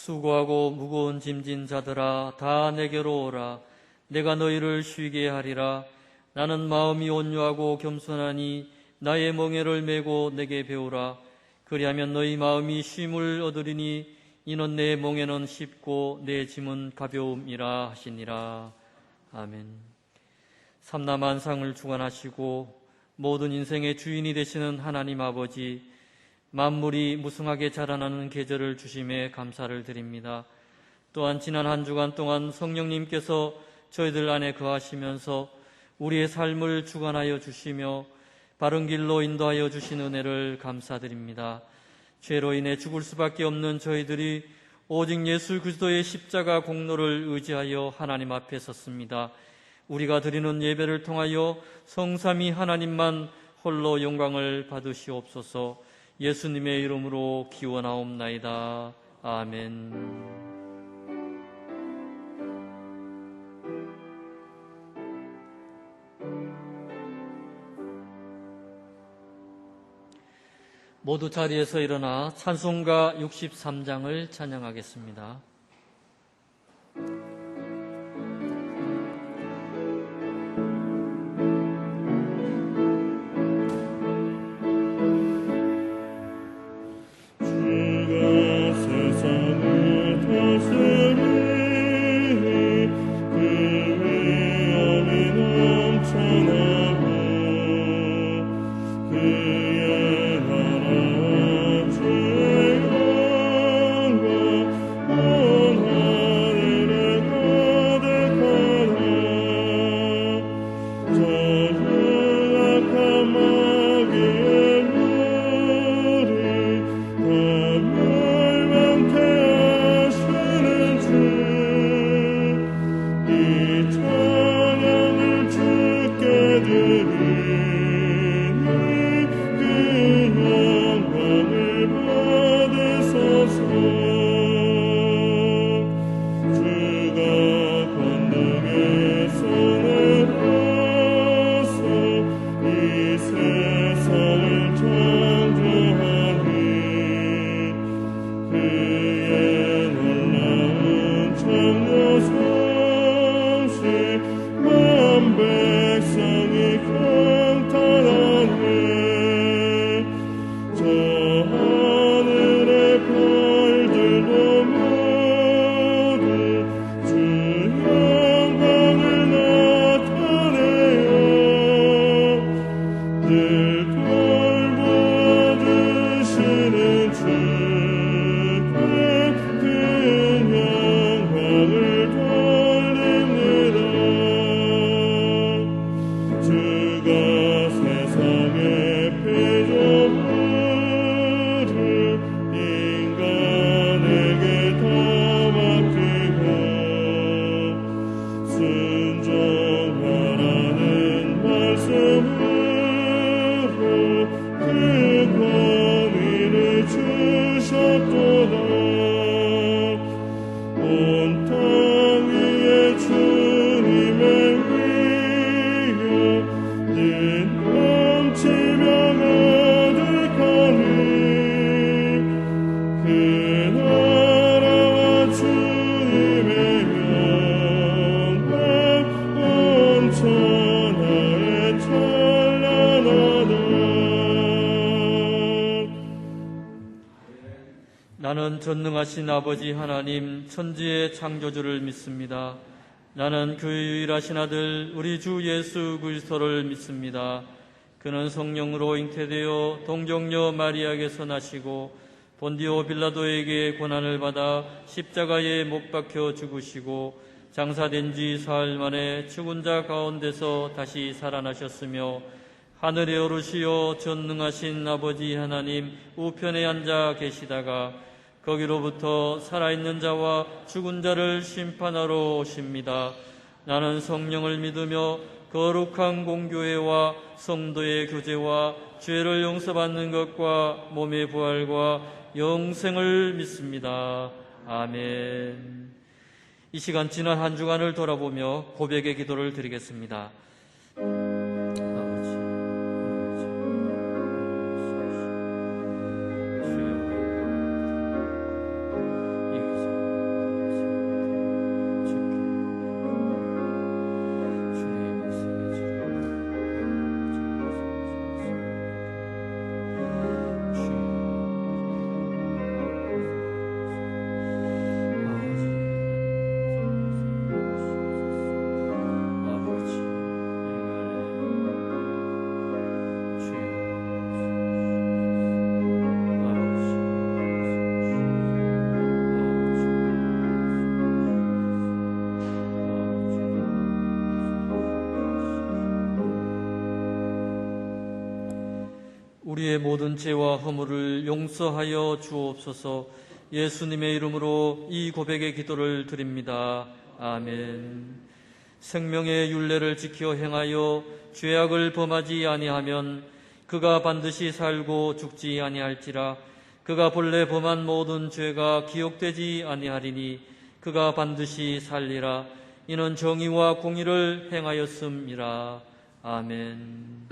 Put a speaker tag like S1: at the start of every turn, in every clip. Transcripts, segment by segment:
S1: 수고하고 무거운 짐진 자들아 다 내게로 오라. 내가 너희를 쉬게 하리라. 나는 마음이 온유하고 겸손하니 나의 멍에를 메고 내게 배우라. 그리하면 너희 마음이 쉼을 얻으리니 이는 내 멍에는 쉽고 내 짐은 가벼움이라 하시니라. 아멘. 삼라만상을 주관하시고 모든 인생의 주인이 되시는 하나님 아버지, 만물이 무성하게 자라나는 계절을 주심에 감사를 드립니다. 또한 지난 한 주간 동안 성령님께서 저희들 안에 거하시면서 우리의 삶을 주관하여 주시며 바른 길로 인도하여 주신 은혜를 감사드립니다. 죄로 인해 죽을 수밖에 없는 저희들이 오직 예수 그리스도의 십자가 공로를 의지하여 하나님 앞에 섰습니다. 우리가 드리는 예배를 통하여 성삼위 하나님만 홀로 영광을 받으시옵소서. 예수님의 이름으로 기원하옵나이다. 아멘. 모두 자리에서 일어나 찬송가 63장을 찬양하겠습니다. 나는 전능하신 아버지 하나님 천지의 창조주를 믿습니다. 나는 그 유일하신 아들 우리 주 예수 그리스도를 믿습니다. 그는 성령으로 잉태되어 동정녀 마리아에게서 나시고 본디오 빌라도에게 고난을 받아 십자가에 못 박혀 죽으시고 장사된 지 사흘 만에 죽은 자 가운데서 다시 살아나셨으며 하늘에 오르시어 전능하신 아버지 하나님 우편에 앉아 계시다가 거기로부터 살아있는 자와 죽은 자를 심판하러 오십니다. 나는 성령을 믿으며 거룩한 공교회와 성도의 교제와 죄를 용서받는 것과 몸의 부활과 영생을 믿습니다. 아멘. 이 시간 지난 한 주간을 돌아보며 고백의 기도를 드리겠습니다. 우리의 모든 죄와 허물을 용서하여 주옵소서. 예수님의 이름으로 이 고백의 기도를 드립니다. 아멘. 생명의 율례를 지켜 행하여 죄악을 범하지 아니하면 그가 반드시 살고 죽지 아니할지라. 그가 본래 범한 모든 죄가 기억되지 아니하리니 그가 반드시 살리라. 이는 정의와 공의를 행하였음이라. 아멘.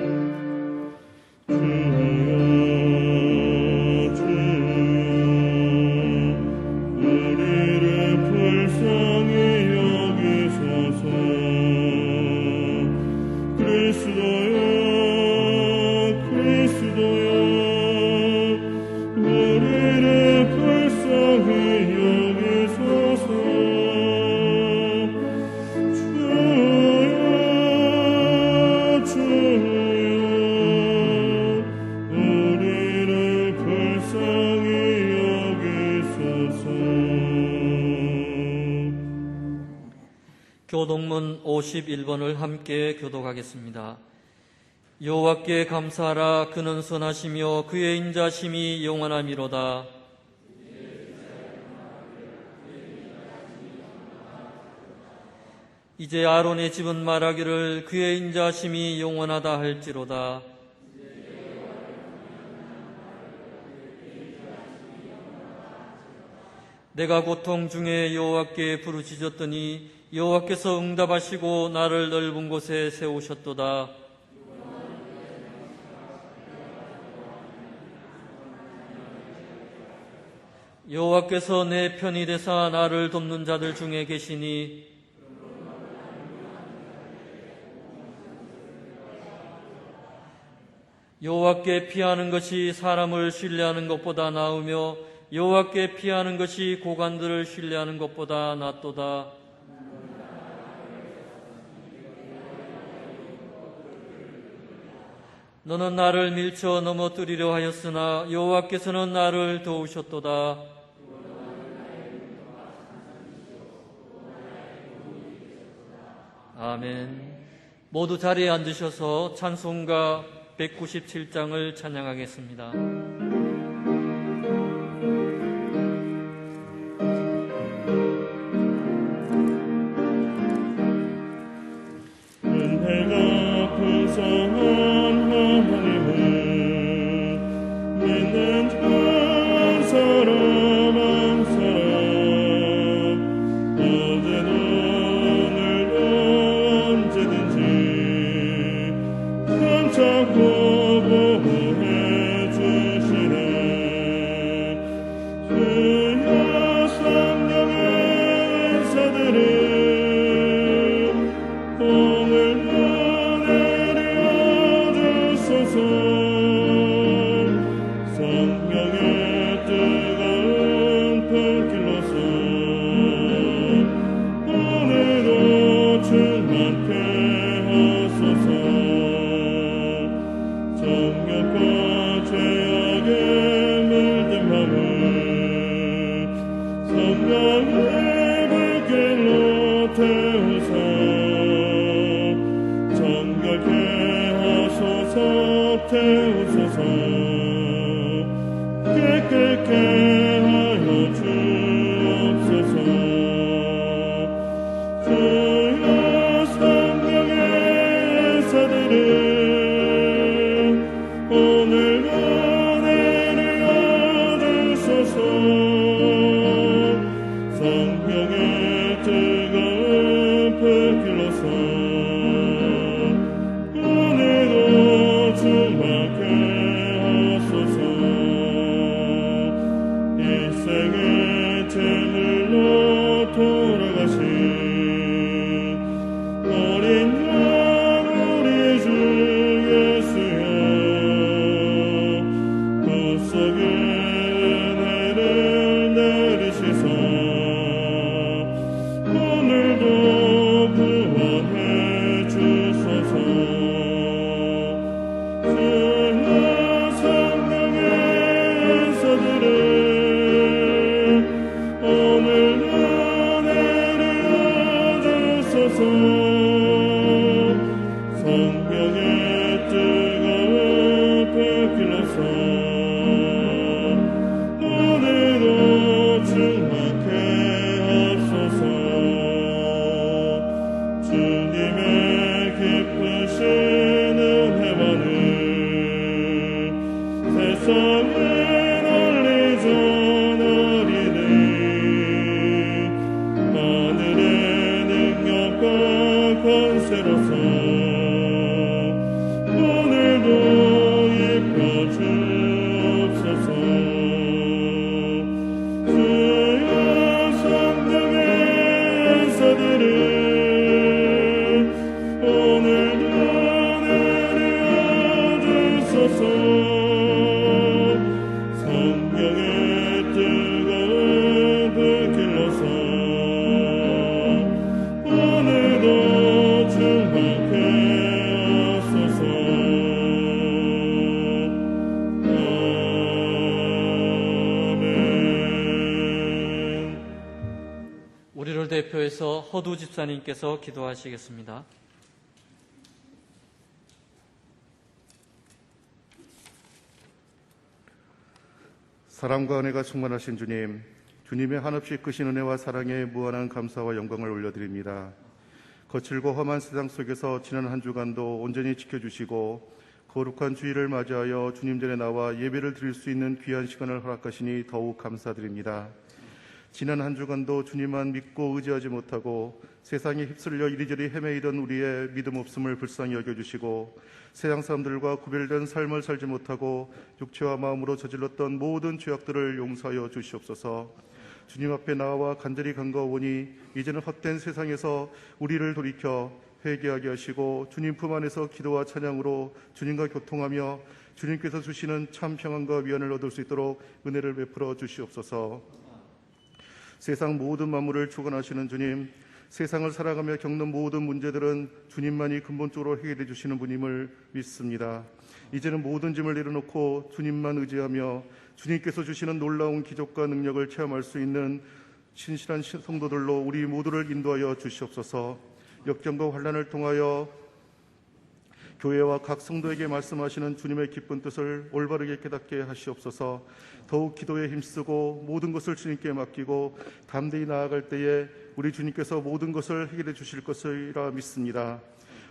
S1: 교동문 51번을 함께 교독하겠습니다. 여호와께 감사하라. 그는 선하시며 그의 인자심이 영원하미로다. 이제 아론의 집은 말하기를 그의 인자심이 영원하다 할지로다. 내가 고통 중에 여호와께 부르짖었더니 여호와께서 응답하시고 나를 넓은 곳에 세우셨도다. 여호와께서 내 편이 되사 나를 돕는 자들 중에 계시니 여호와께 피하는 것이 사람을 신뢰하는 것보다 나으며 여호와께 피하는 것이 고관들을 신뢰하는 것보다 낫도다. 너는 나를 밀쳐 넘어뜨리려 하였으나 여호와께서는 나를 도우셨도다. 아멘. 모두 자리에 앉으셔서 찬송가 197장을 찬양하겠습니다.
S2: 은혜가 풍성한 하나님을 믿는 한 사람 한 사람 어제도 오늘도 언제든지 깜짝고 보호해 주시네. 주여 성령의 은사들을 오늘도 내려주소서. 성령의 뜨거운 불길로서 오늘도 충만케 하소서. 정욕과 죄악에 물든 마음을 성령의 불길로 태우사 정결케 하소서. 태우소서. 깨끗게 하여 주옵소서. 주여 성령의 사들을 오늘도 내려주소서. 성령의 뜨거운 불길로서 오늘도 충만케 하소서. 널리 전하리니 하늘의 능력과 권세로서 오늘도 입혀 주옵소서. 주여 성령의 사들을 오늘도 내려 주소서. 성령의 뜨거운 불길로서 오늘도 충만케 하소서. 아멘.
S1: 우리를 대표해서 허두 집사님께서 기도하시겠습니다.
S3: 사랑과 은혜가 충만하신 주님, 주님의 한없이 크신 은혜와 사랑에 무한한 감사와 영광을 올려드립니다. 거칠고 험한 세상 속에서 지난 한 주간도 온전히 지켜주시고 거룩한 주일을 맞이하여 주님 전에 나와 예배를 드릴 수 있는 귀한 시간을 허락하시니 더욱 감사드립니다. 지난 한 주간도 주님만 믿고 의지하지 못하고 세상에 휩쓸려 이리저리 헤매이던 우리의 믿음 없음을 불쌍히 여겨주시고 세상 사람들과 구별된 삶을 살지 못하고 육체와 마음으로 저질렀던 모든 죄악들을 용서하여 주시옵소서. 주님 앞에 나와 간절히 간구하오니 이제는 헛된 세상에서 우리를 돌이켜 회개하게 하시고 주님 품 안에서 기도와 찬양으로 주님과 교통하며 주님께서 주시는 참 평안과 위안을 얻을 수 있도록 은혜를 베풀어 주시옵소서. 세상 모든 만물을 주관하시는 주님, 세상을 살아가며 겪는 모든 문제들은 주님만이 근본적으로 해결해 주시는 분임을 믿습니다. 이제는 모든 짐을 내려놓고 주님만 의지하며 주님께서 주시는 놀라운 기적과 능력을 체험할 수 있는 신실한 성도들로 우리 모두를 인도하여 주시옵소서. 역경과 환난을 통하여 교회와 각 성도에게 말씀하시는 주님의 기쁜 뜻을 올바르게 깨닫게 하시옵소서. 더욱 기도에 힘쓰고 모든 것을 주님께 맡기고 담대히 나아갈 때에 우리 주님께서 모든 것을 해결해 주실 것이라 믿습니다.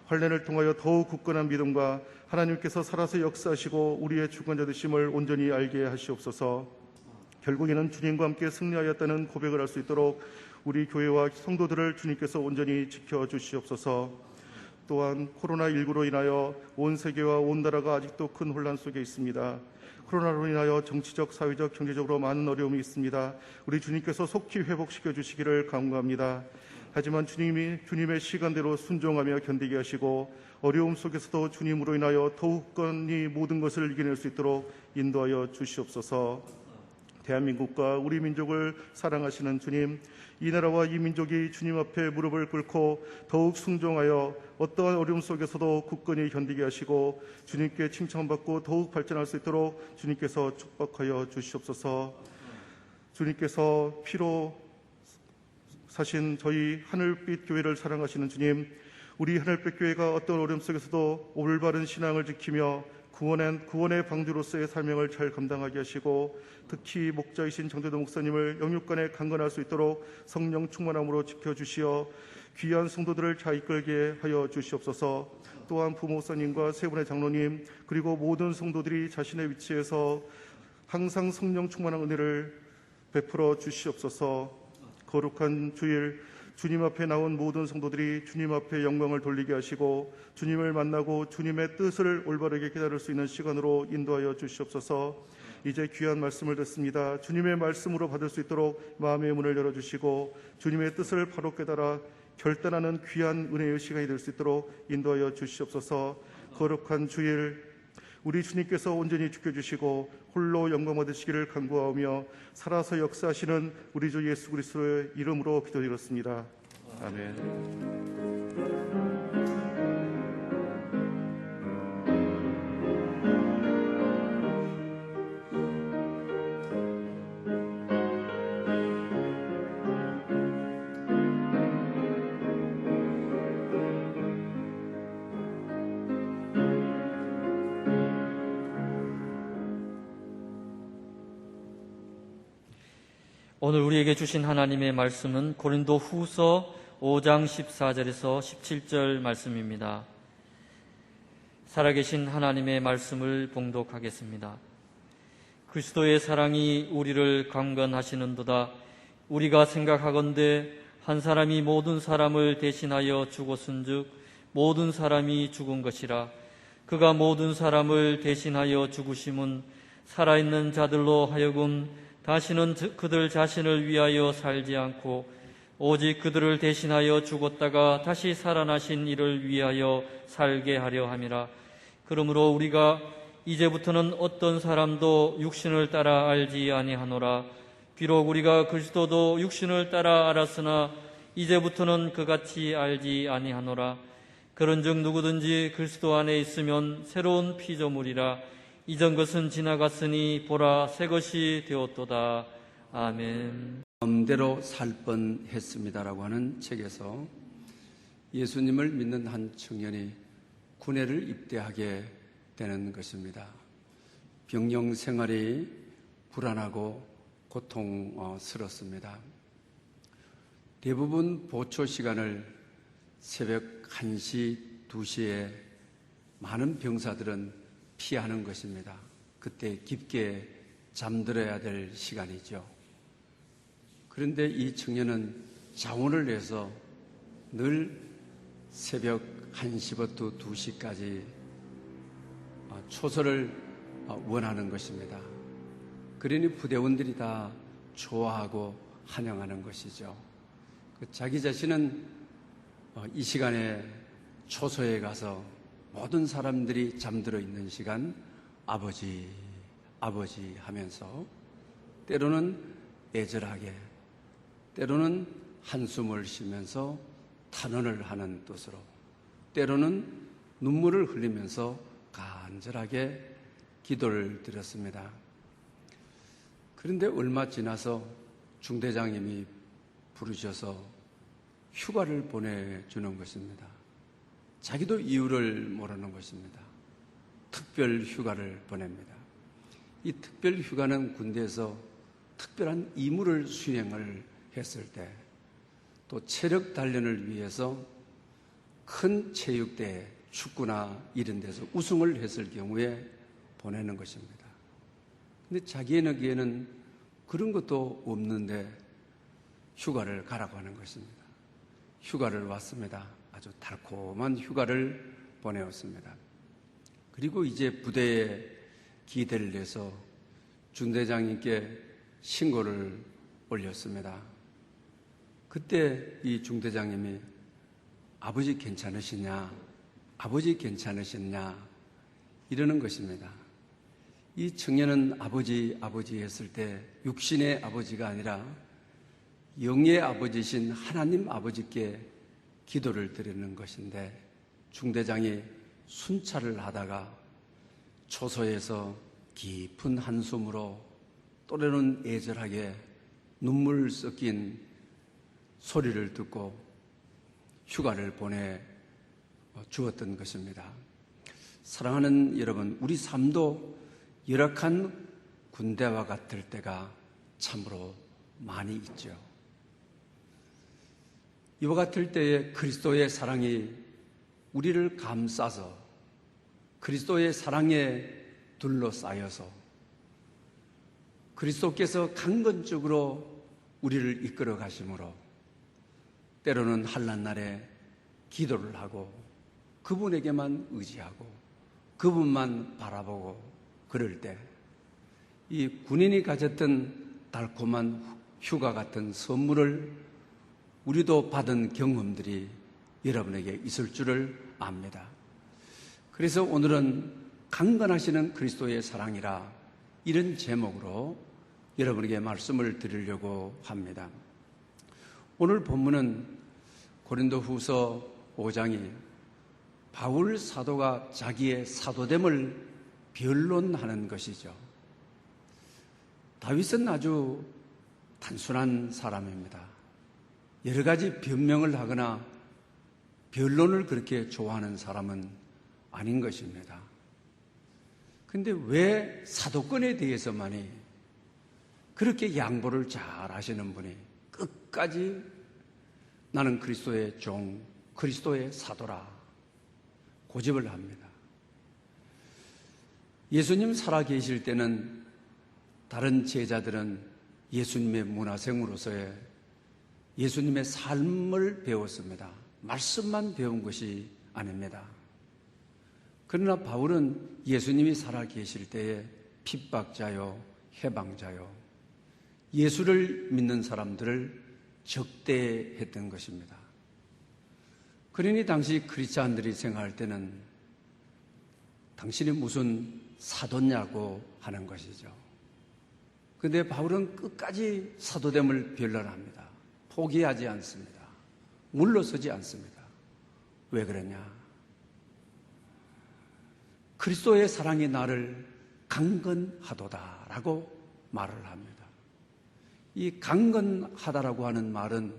S3: 환난을 통하여 더욱 굳건한 믿음과 하나님께서 살아서 역사하시고 우리의 주권자 되심을 온전히 알게 하시옵소서. 결국에는 주님과 함께 승리하였다는 고백을 할 수 있도록 우리 교회와 성도들을 주님께서 온전히 지켜주시옵소서. 또한 코로나19로 인하여 온 세계와 온 나라가 아직도 큰 혼란 속에 있습니다. 코로나로 인하여 정치적, 사회적, 경제적으로 많은 어려움이 있습니다. 우리 주님께서 속히 회복시켜 주시기를 간구합니다. 하지만 주님의 시간대로 순종하며 견디게 하시고 어려움 속에서도 주님으로 인하여 더욱 굳건히 모든 것을 이겨낼 수 있도록 인도하여 주시옵소서. 대한민국과 우리 민족을 사랑하시는 주님, 이 나라와 이 민족이 주님 앞에 무릎을 꿇고 더욱 순종하여 어떠한 어려움 속에서도 굳건히 견디게 하시고 주님께 칭찬받고 더욱 발전할 수 있도록 주님께서 축복하여 주시옵소서. 주님께서 피로 사신 저희 하늘빛 교회를 사랑하시는 주님, 우리 하늘빛 교회가 어떤 어려움 속에서도 올바른 신앙을 지키며 구원의 방주로서의 사명을 잘 감당하게 하시고 특히 목자이신 정대도 목사님을 영육간에 강건할 수 있도록 성령 충만함으로 지켜주시어 귀한 성도들을 잘 이끌게 하여 주시옵소서. 또한 부목사님과 세 분의 장로님 그리고 모든 성도들이 자신의 위치에서 항상 성령 충만한 은혜를 베풀어 주시옵소서. 거룩한 주일 주님 앞에 나온 모든 성도들이 주님 앞에 영광을 돌리게 하시고 주님을 만나고 주님의 뜻을 올바르게 깨달을 수 있는 시간으로 인도하여 주시옵소서. 이제 귀한 말씀을 듣습니다. 주님의 말씀으로 받을 수 있도록 마음의 문을 열어주시고 주님의 뜻을 바로 깨달아 결단하는 귀한 은혜의 시간이 될 수 있도록 인도하여 주시옵소서. 거룩한 주일 우리 주님께서 온전히 지켜주시고 홀로 영광 받으시기를 간구하오며 살아서 역사하시는 우리 주 예수 그리스도의 이름으로 기도드렸습니다. 아멘.
S1: 오늘 우리에게 주신 하나님의 말씀은 고린도 후서 5장 14절에서 17절 말씀입니다. 살아계신 하나님의 말씀을 봉독하겠습니다. 그리스도의 사랑이 우리를 강건하시는도다. 우리가 생각하건대 한 사람이 모든 사람을 대신하여 죽었은즉 모든 사람이 죽은 것이라. 그가 모든 사람을 대신하여 죽으심은 살아있는 자들로 하여금 다시는 그들 자신을 위하여 살지 않고 오직 그들을 대신하여 죽었다가 다시 살아나신 이를 위하여 살게 하려 함이라. 그러므로 우리가 이제부터는 어떤 사람도 육신을 따라 알지 아니하노라. 비록 우리가 그리스도도 육신을 따라 알았으나 이제부터는 그같이 알지 아니하노라. 그런즉 누구든지 그리스도 안에 있으면 새로운 피조물이라. 이전 것은 지나갔으니 보라 새 것이 되었도다. 아멘.
S4: 마음대로 살 뻔했습니다라고 하는 책에서 예수님을 믿는 한 청년이 군회를 입대하게 되는 것입니다. 병영 생활이 불안하고 고통스럽습니다. 대부분 보초 시간을 새벽 1시, 2시에 많은 병사들은 피하는 것입니다. 그때 깊게 잠들어야 될 시간이죠. 그런데 이 청년은 자원을 내서 늘 새벽 1시부터 2시까지 초소를 원하는 것입니다. 그러니 부대원들이 다 좋아하고 환영하는 것이죠. 자기 자신은 이 시간에 초소에 가서 모든 사람들이 잠들어 있는 시간 아버지, 아버지 하면서 때로는 애절하게 때로는 한숨을 쉬면서 탄원을 하는 뜻으로 때로는 눈물을 흘리면서 간절하게 기도를 드렸습니다. 그런데 얼마 지나서 중대장님이 부르셔서 휴가를 보내주는 것입니다. 자기도 이유를 모르는 것입니다. 특별 휴가를 보냅니다. 이 특별 휴가는 군대에서 특별한 임무를 수행을 했을 때 또 체력 단련을 위해서 큰 체육대회, 축구나 이런 데서 우승을 했을 경우에 보내는 것입니다. 근데 자기에게는 그런 것도 없는데 휴가를 가라고 하는 것입니다. 휴가를 왔습니다. 아주 달콤한 휴가를 보내었습니다. 그리고 이제 부대에 기대를 내서 중대장님께 신고를 올렸습니다. 그때 이 중대장님이 아버지 괜찮으시냐? 아버지 괜찮으셨냐? 이러는 것입니다. 이 청년은 아버지, 아버지 했을 때 육신의 아버지가 아니라 영의 아버지신 하나님 아버지께 기도를 드리는 것인데 중대장이 순찰을 하다가 초소에서 깊은 한숨으로 또래는 애절하게 눈물 섞인 소리를 듣고 휴가를 보내 주었던 것입니다. 사랑하는 여러분, 우리 삶도 열악한 군대와 같을 때가 참으로 많이 있죠. 이와 같을 때에 그리스도의 사랑이 우리를 감싸서 그리스도의 사랑에 둘러싸여서 그리스도께서 강건적으로 우리를 이끌어 가심으로 때로는 환난날에 기도를 하고 그분에게만 의지하고 그분만 바라보고 그럴 때 이 군인이 가졌던 달콤한 휴가 같은 선물을 우리도 받은 경험들이 여러분에게 있을 줄을 압니다. 그래서 오늘은 강건하시는 그리스도의 사랑이라 이런 제목으로 여러분에게 말씀을 드리려고 합니다. 오늘 본문은 고린도후서 5장이 바울 사도가 자기의 사도됨을 변론하는 것이죠. 다윗은 아주 단순한 사람입니다. 여러 가지 변명을 하거나 변론을 그렇게 좋아하는 사람은 아닌 것입니다. 그런데 왜 사도권에 대해서만이 그렇게 양보를 잘 하시는 분이 끝까지 나는 그리스도의 종, 그리스도의 사도라 고집을 합니다. 예수님 살아 계실 때는 다른 제자들은 예수님의 문화생으로서의 예수님의 삶을 배웠습니다. 말씀만 배운 것이 아닙니다. 그러나 바울은 예수님이 살아계실 때에 핍박자요, 해방자요, 예수를 믿는 사람들을 적대했던 것입니다. 그러니 당시 크리스찬들이 생각할 때는 당신이 무슨 사도냐고 하는 것이죠. 그런데 바울은 끝까지 사도됨을 변론합니다. 포기하지 않습니다. 물러서지 않습니다. 왜 그러냐? 그리스도의 사랑이 나를 강건하도다라고 말을 합니다. 이 강건하다라고 하는 말은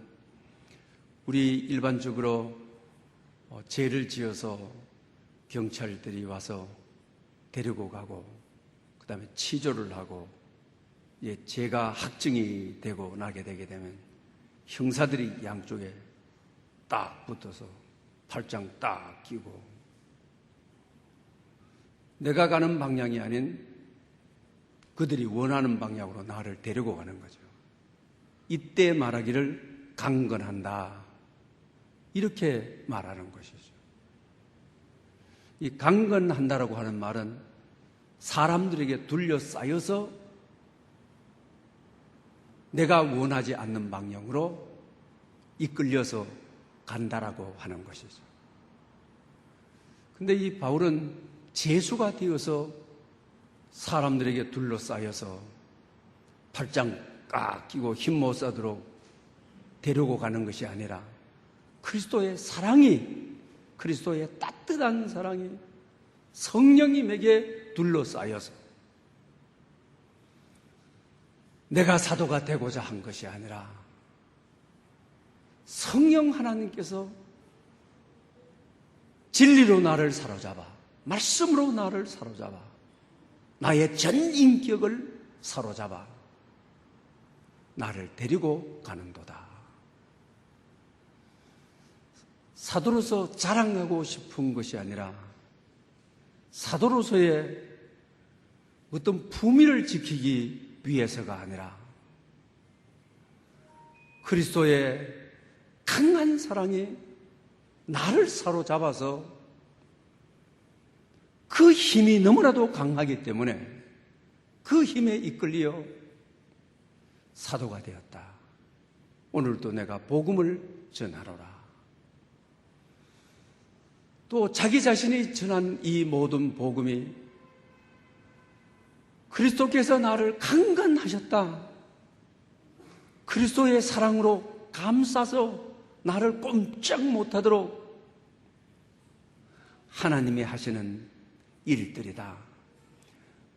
S4: 우리 일반적으로 죄를 지어서 경찰들이 와서 데리고 가고 그 다음에 치조를 하고 죄가 확증이 되고 나게 되게 되면 형사들이 양쪽에 딱 붙어서 팔짱 딱 끼고 내가 가는 방향이 아닌 그들이 원하는 방향으로 나를 데리고 가는 거죠. 이때 말하기를 강건한다, 이렇게 말하는 것이죠. 이 강건한다라고 하는 말은 사람들에게 둘러싸여서 내가 원하지 않는 방향으로 이끌려서 간다라고 하는 것이죠. 근데 이 바울은 죄수가 되어서 사람들에게 둘러싸여서 팔짱 깍 끼고 힘 못 쓰도록 데리고 가는 것이 아니라 그리스도의 사랑이, 그리스도의 따뜻한 사랑이 성령님에게 둘러싸여서 내가 사도가 되고자 한 것이 아니라 성령 하나님께서 진리로 나를 사로잡아, 말씀으로 나를 사로잡아, 나의 전 인격을 사로잡아 나를 데리고 가는도다. 사도로서 자랑하고 싶은 것이 아니라 사도로서의 어떤 품위를 지키기 위해서가 아니라 그리스도의 강한 사랑이 나를 사로잡아서 그 힘이 너무나도 강하기 때문에 그 힘에 이끌려 사도가 되었다. 오늘도 내가 복음을 전하노라. 또 자기 자신이 전한 이 모든 복음이 그리스도께서 나를 강건하셨다, 그리스도의 사랑으로 감싸서 나를 꼼짝 못하도록 하나님이 하시는 일들이다.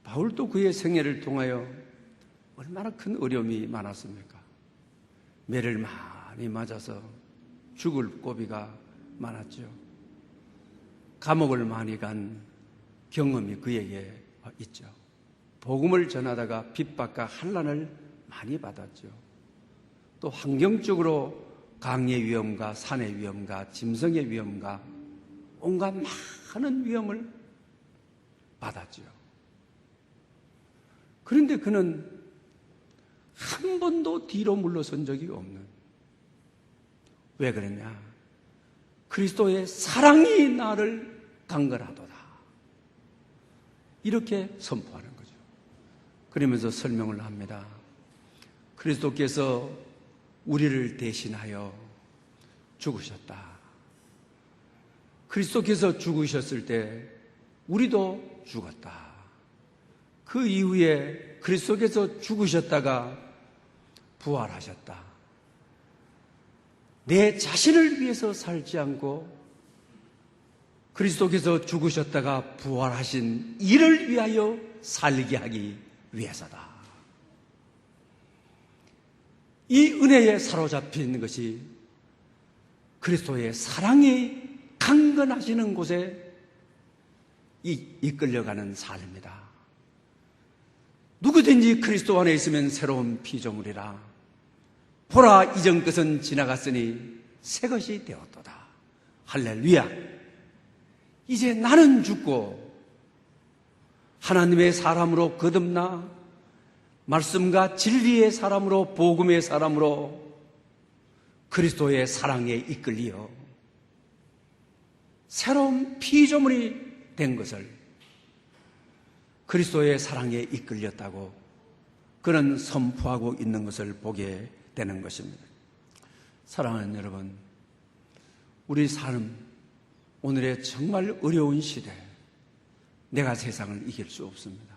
S4: 바울도 그의 생애를 통하여 얼마나 큰 어려움이 많았습니까? 매를 많이 맞아서 죽을 고비가 많았죠. 감옥을 많이 간 경험이 그에게 있죠. 복음을 전하다가 핍박과 환난을 많이 받았죠. 또 환경적으로 강의 위험과 산의 위험과 짐승의 위험과 온갖 많은 위험을 받았죠. 그런데 그는 한 번도 뒤로 물러선 적이 없는, 왜 그랬냐? 그리스도의 사랑이 나를 강건하도다, 이렇게 선포하는 거죠. 그러면서 설명을 합니다. 그리스도께서 우리를 대신하여 죽으셨다. 그리스도께서 죽으셨을 때 우리도 죽었다. 그 이후에 그리스도께서 죽으셨다가 부활하셨다. 내 자신을 위해서 살지 않고 그리스도께서 죽으셨다가 부활하신 이를 위하여 살게 하기 위해서다. 이 은혜에 사로잡힌 것이 그리스도의 사랑이 강건하시는 곳에 이끌려가는 삶이다. 누구든지 그리스도 안에 있으면 새로운 피조물이라. 보라, 이전 것은 지나갔으니 새 것이 되었도다. 할렐루야. 이제 나는 죽고 하나님의 사람으로 거듭나 말씀과 진리의 사람으로, 복음의 사람으로 그리스도의 사랑에 이끌리어 새로운 피조물이 된 것을, 그리스도의 사랑에 이끌렸다고 그는 선포하고 있는 것을 보게 되는 것입니다. 사랑하는 여러분, 우리 삶, 오늘의 정말 어려운 시대, 내가 세상을 이길 수 없습니다.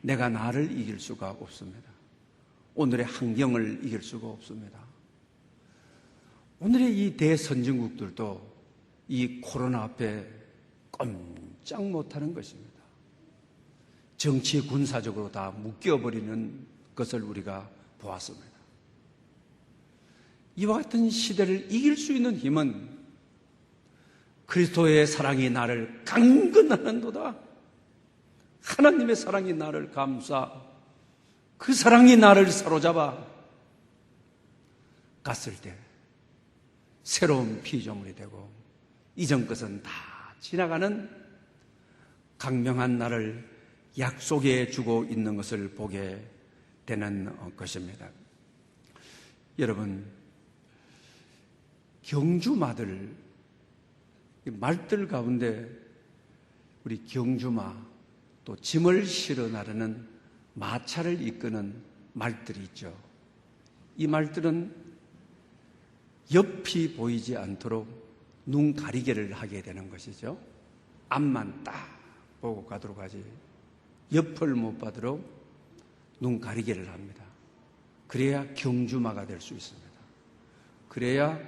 S4: 내가 나를 이길 수가 없습니다. 오늘의 환경을 이길 수가 없습니다. 오늘의 이 대선진국들도 이 코로나 앞에 꼼짝 못하는 것입니다. 정치 군사적으로 다 묶여버리는 것을 우리가 보았습니다. 이와 같은 시대를 이길 수 있는 힘은 그리스도의 사랑이 나를 강건하는도다. 하나님의 사랑이 나를 감싸 그 사랑이 나를 사로잡아 갔을 때 새로운 피조물이 되고 이전 것은 다 지나가는 강명한 나를 약속해 주고 있는 것을 보게 되는 것입니다. 여러분, 경주마들, 말들 가운데 우리 경주마, 또 짐을 실어 나르는 마차를 이끄는 말들이 있죠. 이 말들은 옆이 보이지 않도록 눈 가리개를 하게 되는 것이죠. 앞만 딱 보고 가도록 하지, 옆을 못 봐도록 눈 가리개를 합니다. 그래야 경주마가 될 수 있습니다. 그래야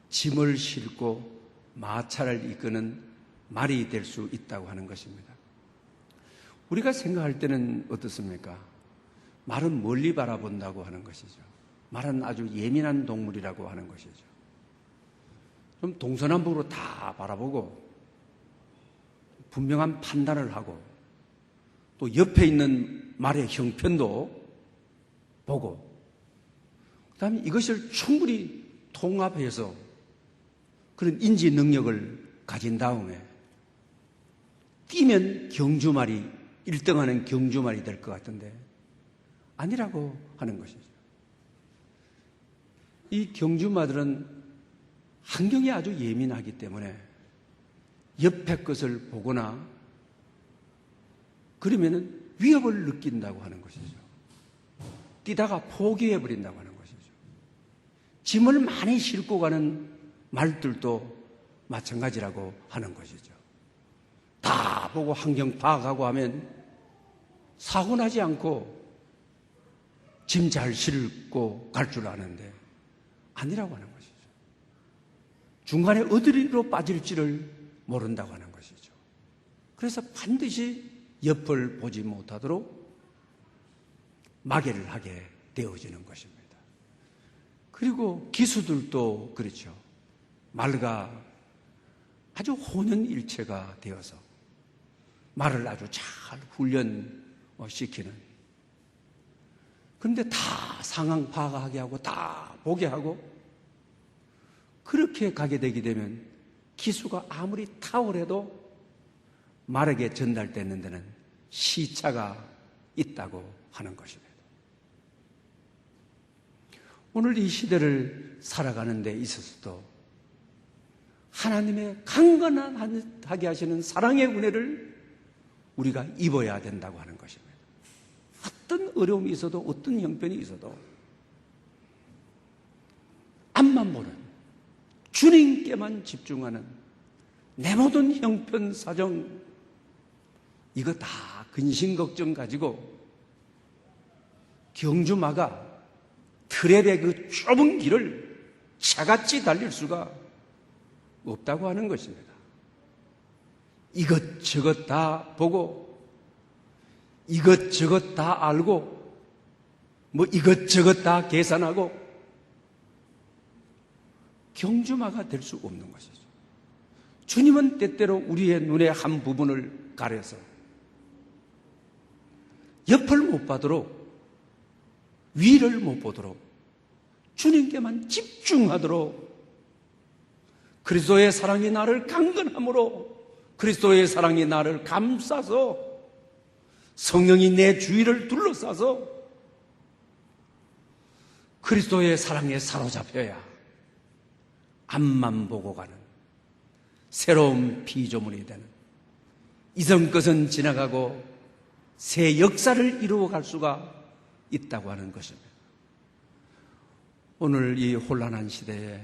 S4: 짐을 싣고 마차를 이끄는 말이 될 수 있다고 하는 것입니다. 우리가 생각할 때는 어떻습니까? 말은 멀리 바라본다고 하는 것이죠. 말은 아주 예민한 동물이라고 하는 것이죠. 좀 동서남북으로 다 바라보고 분명한 판단을 하고 또 옆에 있는 말의 형편도 보고 그 다음에 이것을 충분히 통합해서 그런 인지 능력을 가진 다음에 뛰면 경주말이 1등하는 경주말이 될 것 같은데 아니라고 하는 것이죠. 이 경주마들은 환경이 아주 예민하기 때문에 옆에 것을 보거나 그러면은 위협을 느낀다고 하는 것이죠. 뛰다가 포기해버린다고 하는 것이죠. 짐을 많이 싣고 가는 말들도 마찬가지라고 하는 것이죠. 다 보고 환경 파악하고 하면 사고 나지 않고 짐 잘 싣고 갈 줄 아는데 아니라고 하는 것이죠. 중간에 어디로 빠질지를 모른다고 하는 것이죠. 그래서 반드시 옆을 보지 못하도록 마개를 하게 되어지는 것입니다. 그리고 기수들도 그렇죠. 말과 아주 혼연일체가 되어서 말을 아주 잘 훈련시키는, 그런데 다 상황 파악하게 하고 다 보게 하고 그렇게 가게 되게 되면 기수가 아무리 탁월해도 말에게 전달되는 데는 시차가 있다고 하는 것입니다. 오늘 이 시대를 살아가는 데 있어서도 하나님의 강건하게 하시는 사랑의 은혜를 우리가 입어야 된다고 하는 것입니다. 어떤 어려움이 있어도 어떤 형편이 있어도 앞만 보는 주님께만 집중하는 내 모든 형편 사정 이거 다 근심 걱정 가지고 경주마가 트랩의 그 좁은 길을 차같이 달릴 수가 없다고 하는 것입니다. 이것저것 다 보고 이것저것 다 알고 뭐 이것저것 다 계산하고 경주마가 될 수 없는 것이죠. 주님은 때때로 우리의 눈의 한 부분을 가려서 옆을 못 봐도록 위를 못 보도록 주님께만 집중하도록 그리스도의 사랑이 나를 강건함으로 그리스도의 사랑이 나를 감싸서 성령이 내 주위를 둘러싸서 그리스도의 사랑에 사로잡혀야 앞만 보고 가는 새로운 피조물이 되는, 이전 것은 지나가고 새 역사를 이루어갈 수가 있다고 하는 것입니다. 오늘 이 혼란한 시대에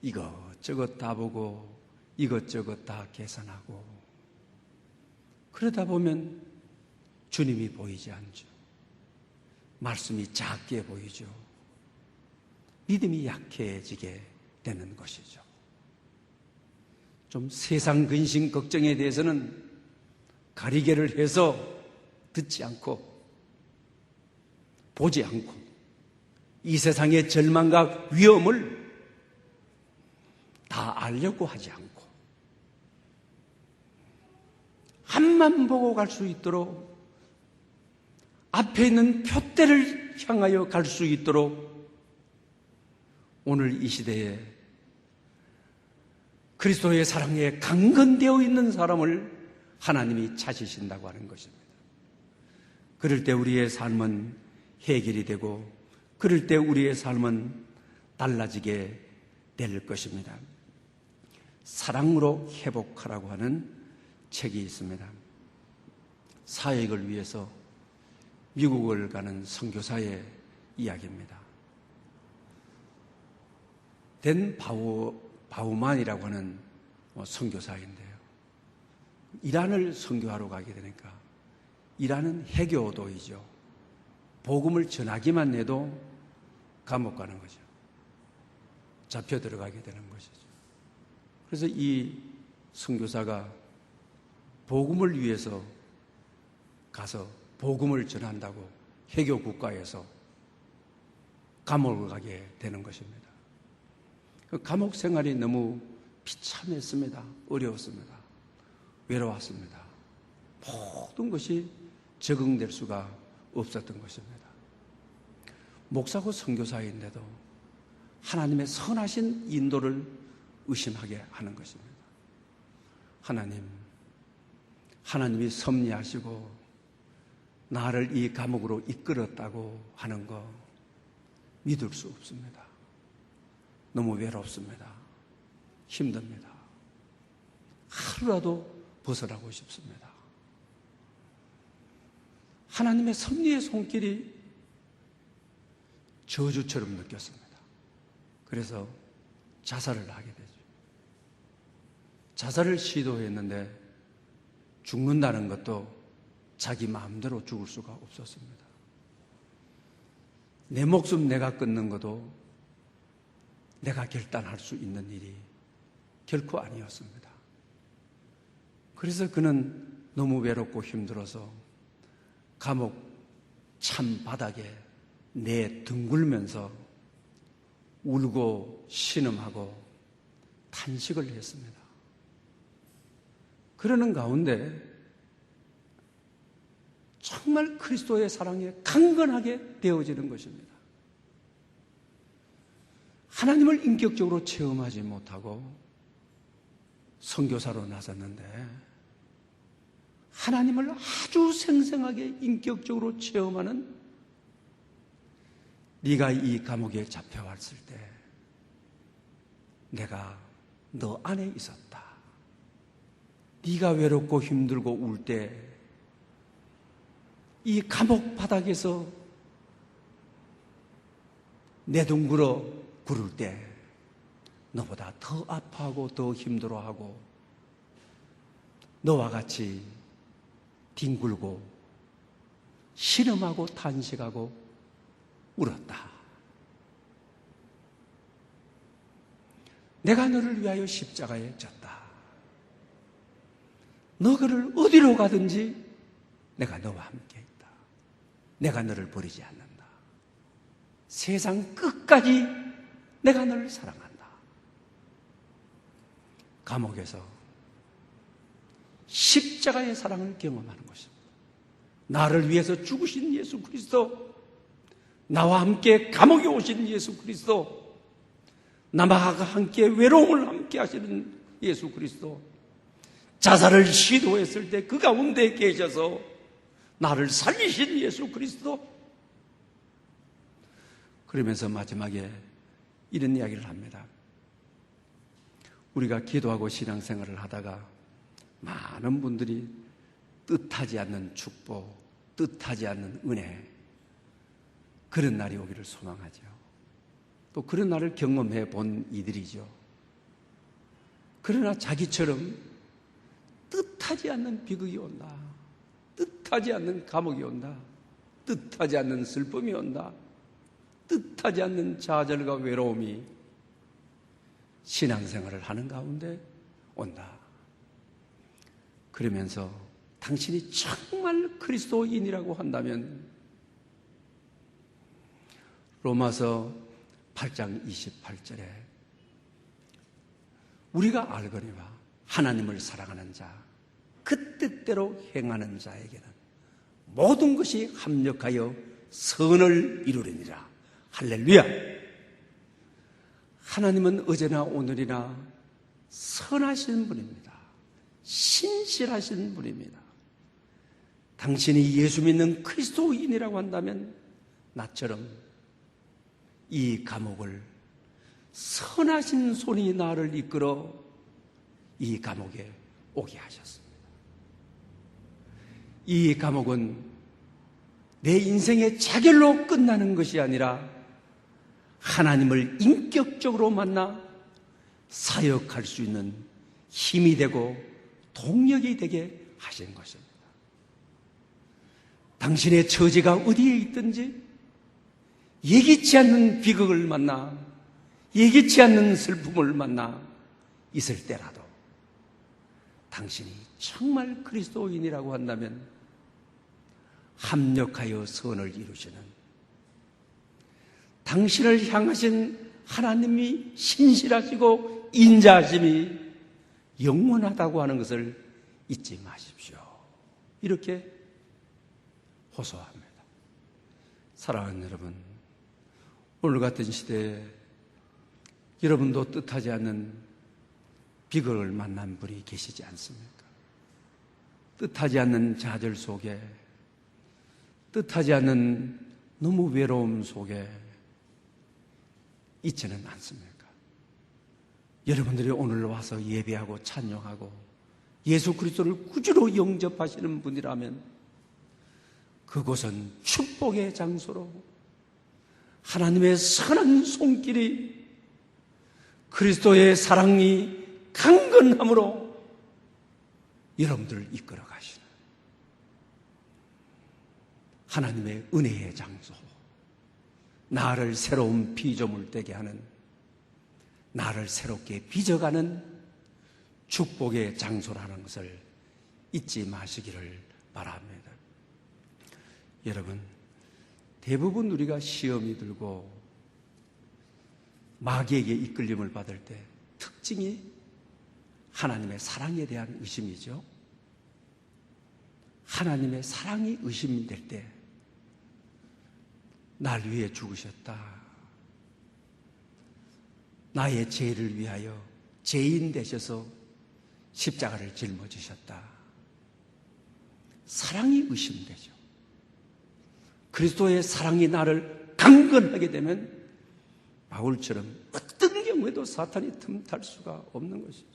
S4: 이것저것 다 보고 이것저것 다 계산하고 그러다 보면 주님이 보이지 않죠. 말씀이 작게 보이죠. 믿음이 약해지게 되는 것이죠. 좀 세상 근심 걱정에 대해서는 가리개를 해서 듣지 않고 보지 않고 이 세상의 절망과 위험을 다 알려고 하지 않고 앞만 보고 갈 수 있도록, 앞에 있는 표대를 향하여 갈 수 있도록 오늘 이 시대에 그리스도의 사랑에 강건되어 있는 사람을 하나님이 찾으신다고 하는 것입니다. 그럴 때 우리의 삶은 해결이 되고, 그럴 때 우리의 삶은 달라지게 될 것입니다. 사랑으로 회복하라고 하는 책이 있습니다. 사역을 위해서 미국을 가는 선교사의 이야기입니다. 댄 바우만이라고 하는 선교사인데요. 이란을 선교하러 가게 되니까, 이란은 해교도이죠. 복음을 전하기만 해도 감옥 가는 거죠. 잡혀 들어가게 되는 것이죠. 그래서 이 선교사가 복음을 위해서 가서 복음을 전한다고 해교 국가에서 감옥을 가게 되는 것입니다. 그 감옥 생활이 너무 비참했습니다. 어려웠습니다. 외로웠습니다. 모든 것이 적응될 수가 없었던 것입니다. 목사고 선교사인데도 하나님의 선하신 인도를 의심하게 하는 것입니다. 하나님이 섭리하시고 나를 이 감옥으로 이끌었다고 하는 거 믿을 수 없습니다. 너무 외롭습니다. 힘듭니다. 하루라도 벗어나고 싶습니다. 하나님의 섭리의 손길이 저주처럼 느꼈습니다. 그래서 자살을 하게 되죠. 자살을 시도했는데 죽는다는 것도 자기 마음대로 죽을 수가 없었습니다. 내 목숨 내가 끊는 것도 내가 결단할 수 있는 일이 결코 아니었습니다. 그래서 그는 너무 외롭고 힘들어서 감옥 찬 바닥에 내둥글면서 울고 신음하고 탄식을 했습니다. 그러는 가운데 정말 그리스도의 사랑에 강건하게 되어지는 것입니다. 하나님을 인격적으로 체험하지 못하고 선교사로 나섰는데 하나님을 아주 생생하게 인격적으로 체험하는, 네가 이 감옥에 잡혀왔을 때 내가 너 안에 있었다. 네가 외롭고 힘들고 울 때 이 감옥 바닥에서 내둥그러 구를 때 너보다 더 아파하고 더 힘들어하고 너와 같이 뒹굴고 신음하고 탄식하고 울었다. 내가 너를 위하여 십자가에 졌다. 너를 어디로 가든지 내가 너와 함께 있다. 내가 너를 버리지 않는다. 세상 끝까지 내가 너를 사랑한다. 감옥에서 십자가의 사랑을 경험하는 것입니다. 나를 위해서 죽으신 예수 그리스도, 나와 함께 감옥에 오신 예수 그리스도, 나와 함께 외로움을 함께 하시는 예수 그리스도, 자살을 시도했을 때 그 가운데 계셔서 나를 살리신 예수 그리스도. 그러면서 마지막에 이런 이야기를 합니다. 우리가 기도하고 신앙생활을 하다가 많은 분들이 뜻하지 않는 축복, 뜻하지 않는 은혜, 그런 날이 오기를 소망하죠. 또 그런 날을 경험해 본 이들이죠. 그러나 자기처럼 뜻하지 않는 비극이 온다. 뜻하지 않는 감옥이 온다. 뜻하지 않는 슬픔이 온다. 뜻하지 않는 좌절과 외로움이 신앙생활을 하는 가운데 온다. 그러면서 당신이 정말 그리스도인이라고 한다면 로마서 8장 28절에 우리가 알거니와 하나님을 사랑하는 자, 그 뜻대로 행하는 자에게는 모든 것이 합력하여 선을 이루리니라. 할렐루야! 하나님은 어제나 오늘이나 선하신 분입니다. 신실하신 분입니다. 당신이 예수 믿는 그리스도인이라고 한다면 나처럼 이 감옥을 선하신 손이 나를 이끌어 이 감옥에 오게 하셨습니다. 이 감옥은 내 인생의 자결로 끝나는 것이 아니라 하나님을 인격적으로 만나 사역할 수 있는 힘이 되고 동력이 되게 하신 것입니다. 당신의 처지가 어디에 있든지 예기치 않는 비극을 만나 예기치 않는 슬픔을 만나 있을 때라도 당신이 정말 그리스도인이라고 한다면 합력하여 선을 이루시는 당신을 향하신 하나님이 신실하시고 인자하심이 영원하다고 하는 것을 잊지 마십시오. 이렇게 호소합니다. 사랑하는 여러분, 오늘 같은 시대에 여러분도 뜻하지 않는 비극을 만난 분이 계시지 않습니까? 뜻하지 않는 좌절 속에, 뜻하지 않는 너무 외로움 속에 있지는 않습니까? 여러분들이 오늘 와서 예배하고 찬양하고 예수 그리스도를 구주로 영접하시는 분이라면 그곳은 축복의 장소로 하나님의 선한 손길이 그리스도의 사랑이 강건함으로 여러분들을 이끌어 가시는 하나님의 은혜의 장소, 나를 새로운 피조물 되게 하는, 나를 새롭게 빚어가는 축복의 장소라는 것을 잊지 마시기를 바랍니다. 여러분, 대부분 우리가 시험이 들고 마귀에게 이끌림을 받을 때 특징이 하나님의 사랑에 대한 의심이죠. 하나님의 사랑이 의심이 될 때 날 위해 죽으셨다. 나의 죄를 위하여 죄인 되셔서 십자가를 짊어지셨다. 사랑이 의심되죠. 그리스도의 사랑이 나를 강건하게 되면 바울처럼 어떤 경우에도 사탄이 틈탈 수가 없는 것이죠.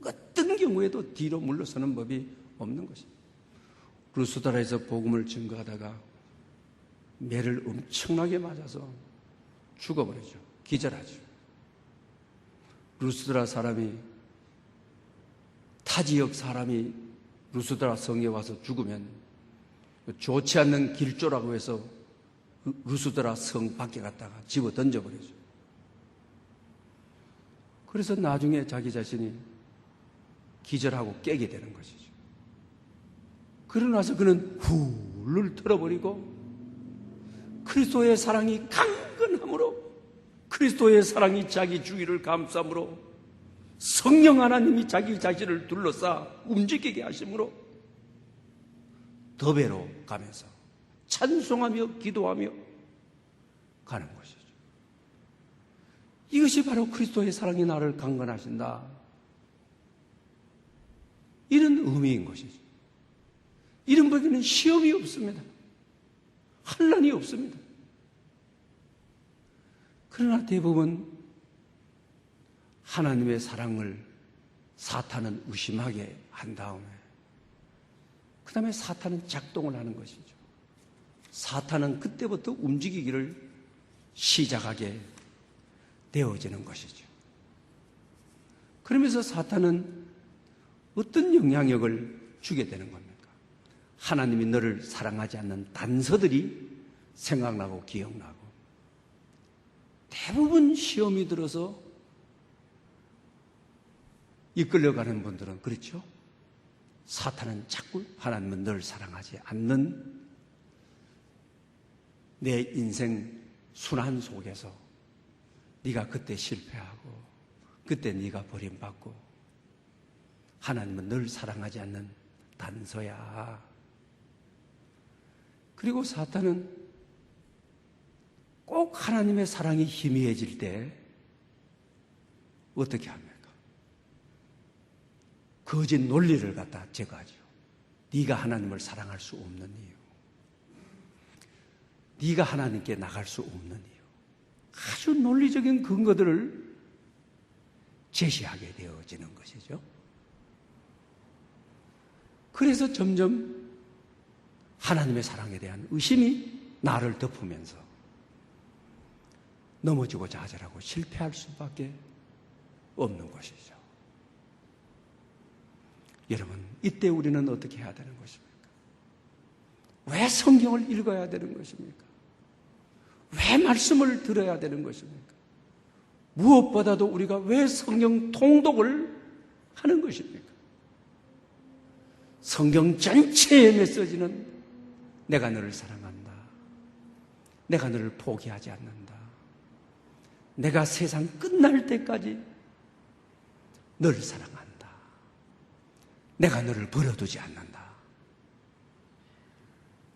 S4: 어떤 경우에도 뒤로 물러서는 법이 없는 것이죠. 루스드라에서 복음을 증거하다가 매를 엄청나게 맞아서 죽어버리죠. 기절하죠. 루스드라 사람이, 타 지역 사람이 루스드라 성에 와서 죽으면 좋지 않는 길조라고 해서 루스드라 성 밖에 갔다가 집어 던져버리죠. 그래서 나중에 자기 자신이 기절하고 깨게 되는 것이죠. 그러고 나서 그는 훌을 털어버리고 그리스도의 사랑이 강건함으로, 그리스도의 사랑이 자기 주위를 감싸므로, 성령 하나님이 자기 자신을 둘러싸 움직이게 하심으로 더 배로 가면서 찬송하며 기도하며 가는 것이죠. 이것이 바로 그리스도의 사랑이 나를 강건하신다, 이런 의미인 것이죠. 이런 분에게는 시험이 없습니다. 환난이 없습니다. 그러나 대부분 하나님의 사랑을 사탄은 의심하게 한 다음에 그 다음에 사탄은 작동을 하는 것이죠. 사탄은 그때부터 움직이기를 시작하게 되어지는 것이죠. 그러면서 사탄은 어떤 영향력을 주게 되는 겁니까? 하나님이 너를 사랑하지 않는 단서들이 생각나고 기억나고, 대부분 시험이 들어서 이끌려가는 분들은 그렇죠. 사탄은 자꾸 하나님은 널 사랑하지 않는 내 인생 순환 속에서 네가 그때 실패하고 그때 네가 버림받고 하나님은 널 사랑하지 않는 단서야. 그리고 사탄은 꼭 하나님의 사랑이 희미해질 때 어떻게 합니까? 거짓 논리를 갖다 제거하죠. 네가 하나님을 사랑할 수 없는 이유, 네가 하나님께 나갈 수 없는 이유, 아주 논리적인 근거들을 제시하게 되어지는 것이죠. 그래서 점점 하나님의 사랑에 대한 의심이 나를 덮으면서 넘어지고 좌절하고 실패할 수밖에 없는 것이죠. 여러분, 이때 우리는 어떻게 해야 되는 것입니까? 왜 성경을 읽어야 되는 것입니까? 왜 말씀을 들어야 되는 것입니까? 무엇보다도 우리가 왜 성경 통독을 하는 것입니까? 성경 전체의 메시지는 내가 너를 사랑한다. 내가 너를 포기하지 않는다. 내가 세상 끝날 때까지 너를 사랑한다. 내가 너를 버려두지 않는다.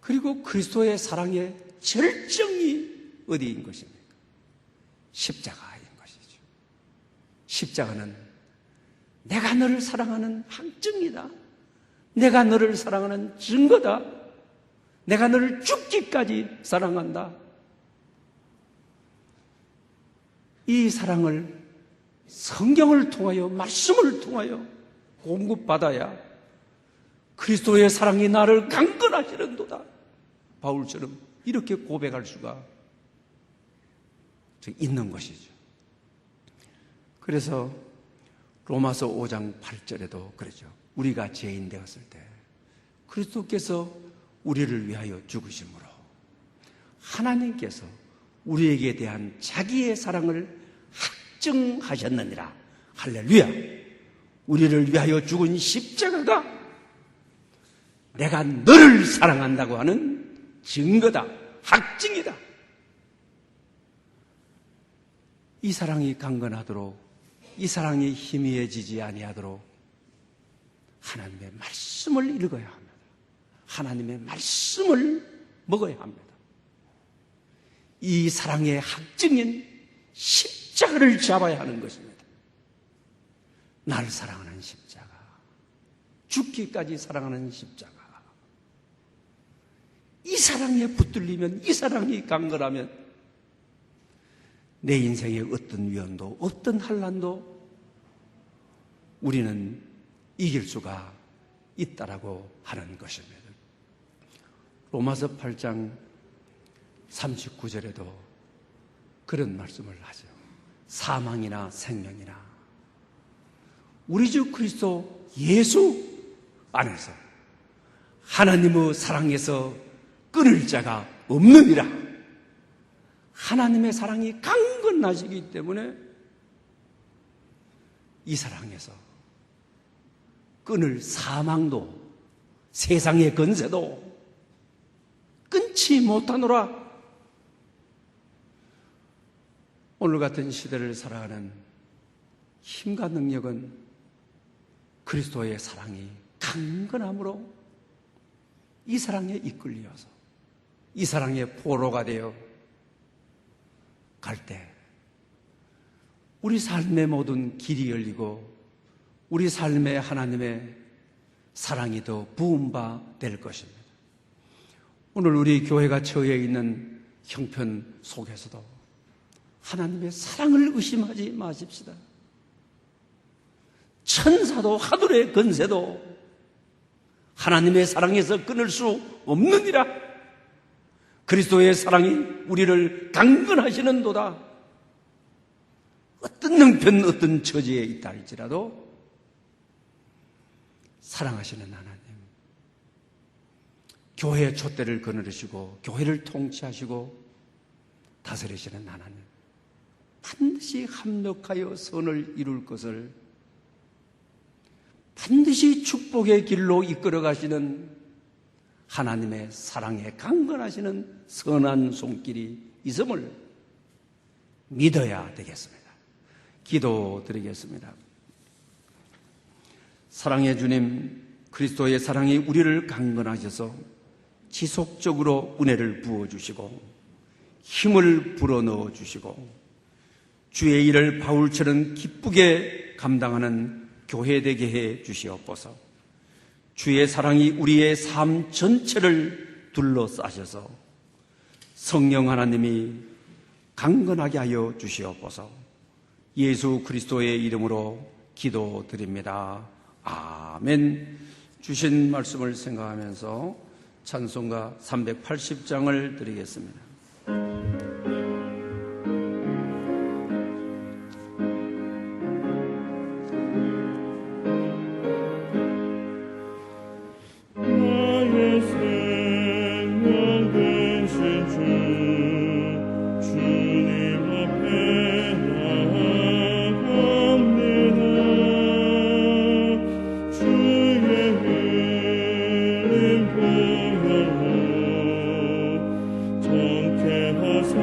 S4: 그리고 그리스도의 사랑의 절정이 어디인 것입니까? 십자가인 것이죠. 십자가는 내가 너를 사랑하는 확증이다. 내가 너를 사랑하는 증거다. 내가 너를 죽기까지 사랑한다. 이 사랑을 성경을 통하여, 말씀을 통하여 공급받아야 그리스도의 사랑이 나를 강건하시는도다. 바울처럼 이렇게 고백할 수가 있는 것이죠. 그래서 로마서 5장 8절에도 그러죠. 우리가 죄인 되었을 때 그리스도께서 우리를 위하여 죽으심으로 하나님께서 우리에게 대한 자기의 사랑을 확증하셨느니라. 할렐루야. 우리를 위하여 죽은 십자가가 내가 너를 사랑한다고 하는 증거다. 확증이다. 이 사랑이 강건하도록, 이 사랑이 희미해지지 아니하도록 하나님의 말씀을 읽어야 합니다. 하나님의 말씀을 먹어야 합니다. 이 사랑의 확증인 십자가를 잡아야 하는 것입니다. 나를 사랑하는 십자가, 죽기까지 사랑하는 십자가. 이 사랑에 붙들리면, 이 사랑이 강건하면 내 인생의 어떤 위험도, 어떤 환난도 우리는 이길 수가 있다라고 하는 것입니다. 로마서 8장 39절에도 그런 말씀을 하죠. 사망이나 생명이나 우리 주 그리스도 예수 안에서 하나님의 사랑에서 끊을 자가 없느니라. 하나님의 사랑이 강건하시기 때문에 이 사랑에서 끊을 사망도, 세상의 건세도 끊지 못하노라. 오늘 같은 시대를 살아가는 힘과 능력은 그리스도의 사랑이 강건함으로 이 사랑에 이끌려서 이 사랑의 포로가 되어 갈 때 우리 삶의 모든 길이 열리고 우리 삶에 하나님의 사랑이 더 부은 바 될 것입니다. 오늘 우리 교회가 처해 있는 형편 속에서도 하나님의 사랑을 의심하지 마십시다. 천사도 하늘의 권세도 하나님의 사랑에서 끊을 수 없느니라. 그리스도의 사랑이 우리를 강건하시는도다. 어떤 능편, 어떤 처지에 있다 할지라도 사랑하시는 하나님, 교회의 촛대를 거느리시고 교회를 통치하시고 다스리시는 하나님, 반드시 합력하여 선을 이룰 것을, 반드시 축복의 길로 이끌어 가시는 하나님의 사랑에 강건하시는 선한 손길이 있음을 믿어야 되겠습니다. 기도드리겠습니다. 사랑의 주님, 그리스도의 사랑이 우리를 강건하셔서 지속적으로 은혜를 부어주시고 힘을 불어넣어 주시고 주의 일을 바울처럼 기쁘게 감당하는 교회 되게 해 주시옵소서. 주의 사랑이 우리의 삶 전체를 둘러싸셔서 성령 하나님이 강건하게 하여 주시옵소서. 예수 그리스도의 이름으로 기도드립니다. 아멘. 주신 말씀을 생각하면서 찬송가 380장을 드리겠습니다.
S2: 나의 생명 되신 주, 주님 앞에 나아갑니다. 주의 흘린 보혈로 정케하사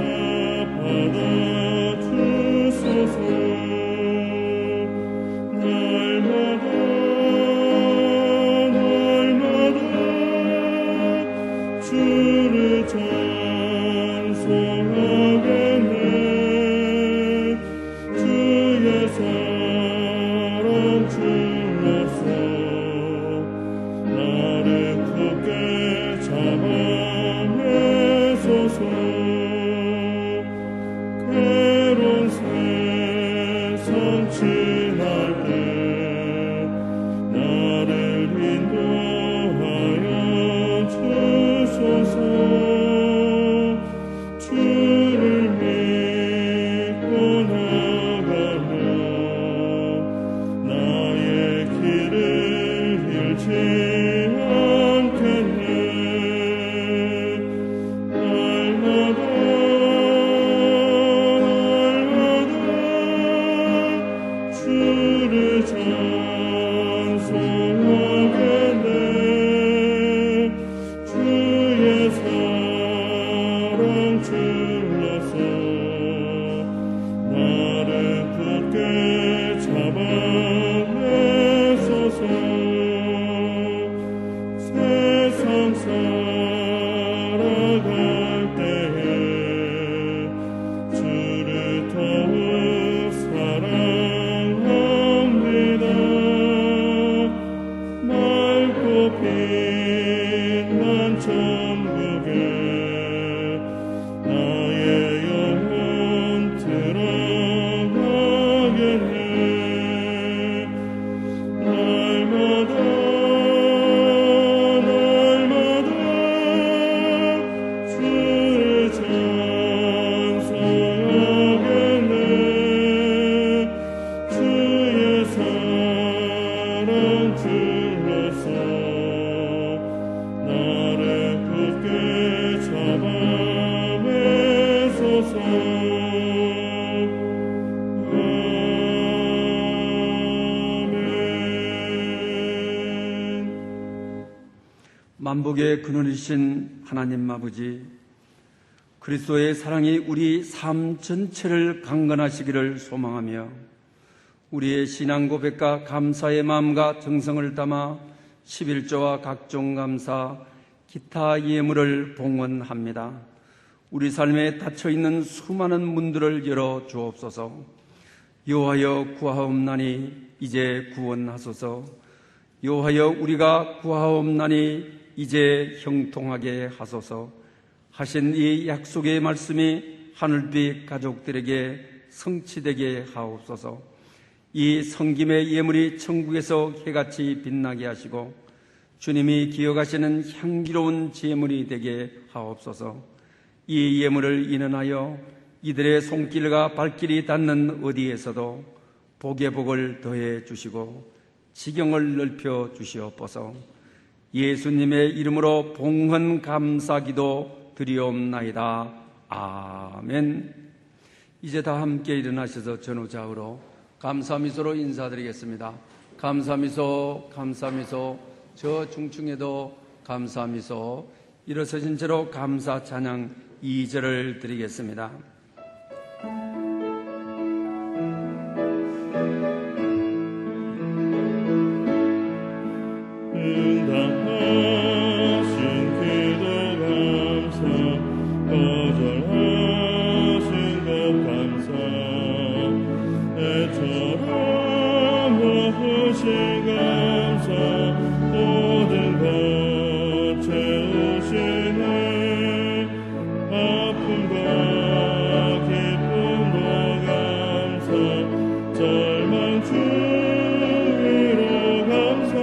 S2: 받아주소서. 날마다 주를 찬송하겠네. 주의 사랑 주로서 나를 굳게 잡아내소서. 괴로운 세상 지날 때 나를 인도하여 주소서. 주를 믿고 나가며 나의 길을 잃지 않겠네. 날마다 주를 찬송하겠네. 주의 사랑 주로서 나를 굳게 잡아내소서. 세상 살아갈 때에 주를 더욱 사랑합니다. 맑고 빛난 천국에 나의 영혼 들어가겠네. 날마다 주를 찬송하겠네. 주의 사랑 주로서 나를 굳게 잡아내소서. 아멘.
S4: 만복의 근원이신 하나님 아버지, 그리스도의 사랑이 우리 삶 전체를 강건하시기를 소망하며 우리의 신앙 고백과 감사의 마음과 정성을 담아 11조와 각종 감사, 기타 예물을 봉헌합니다. 우리 삶에 닫혀있는 수많은 문들을 열어 주옵소서. 여호와여 구하옵나니 이제 구원하소서. 여호와여 우리가 구하옵나니 이제 형통하게 하소서. 하신 이 약속의 말씀이 하늘빛 가족들에게 성취되게 하옵소서. 이 성김의 예물이 천국에서 해같이 빛나게 하시고 주님이 기억하시는 향기로운 제물이 되게 하옵소서. 이 예물을 인원하여 이들의 손길과 발길이 닿는 어디에서도 복의 복을 더해 주시고 지경을 넓혀 주시옵소서. 예수님의 이름으로 봉헌 감사기도 드리옵나이다. 아멘. 이제 다 함께 일어나셔서 전후좌우로 감사미소로 인사드리겠습니다. 감사미소, 감사미소. 저 중층에도 감사미소. 일어서신 채로 감사 찬양 2절을 드리겠습니다.
S2: 응답하신 기도 감사 거절하신 것 감사 애처럼 와주신 감사 모든 것 채우시네 아픔과 기쁨도 감사 절망 주위로 감사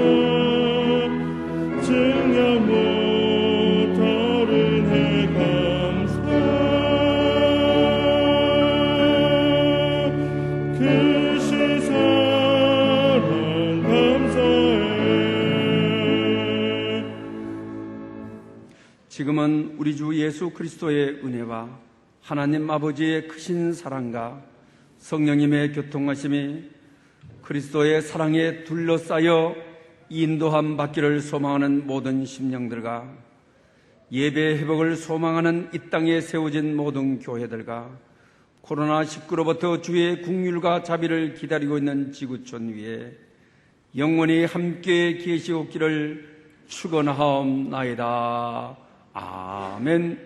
S2: 증량 못하는 해 감사 크신 사랑 감사해.
S4: 지금은 우리 주 예수 그리스도의 은혜와 하나님 아버지의 크신 사랑과 성령님의 교통하심이 그리스도의 사랑에 둘러싸여 인도함 받기를 소망하는 모든 심령들과 예배 회복을 소망하는 이 땅에 세워진 모든 교회들과 코로나19로부터 주의 국률과 자비를 기다리고 있는 지구촌 위에 영원히 함께 계시옵기를 축원하옵나이다. 아멘.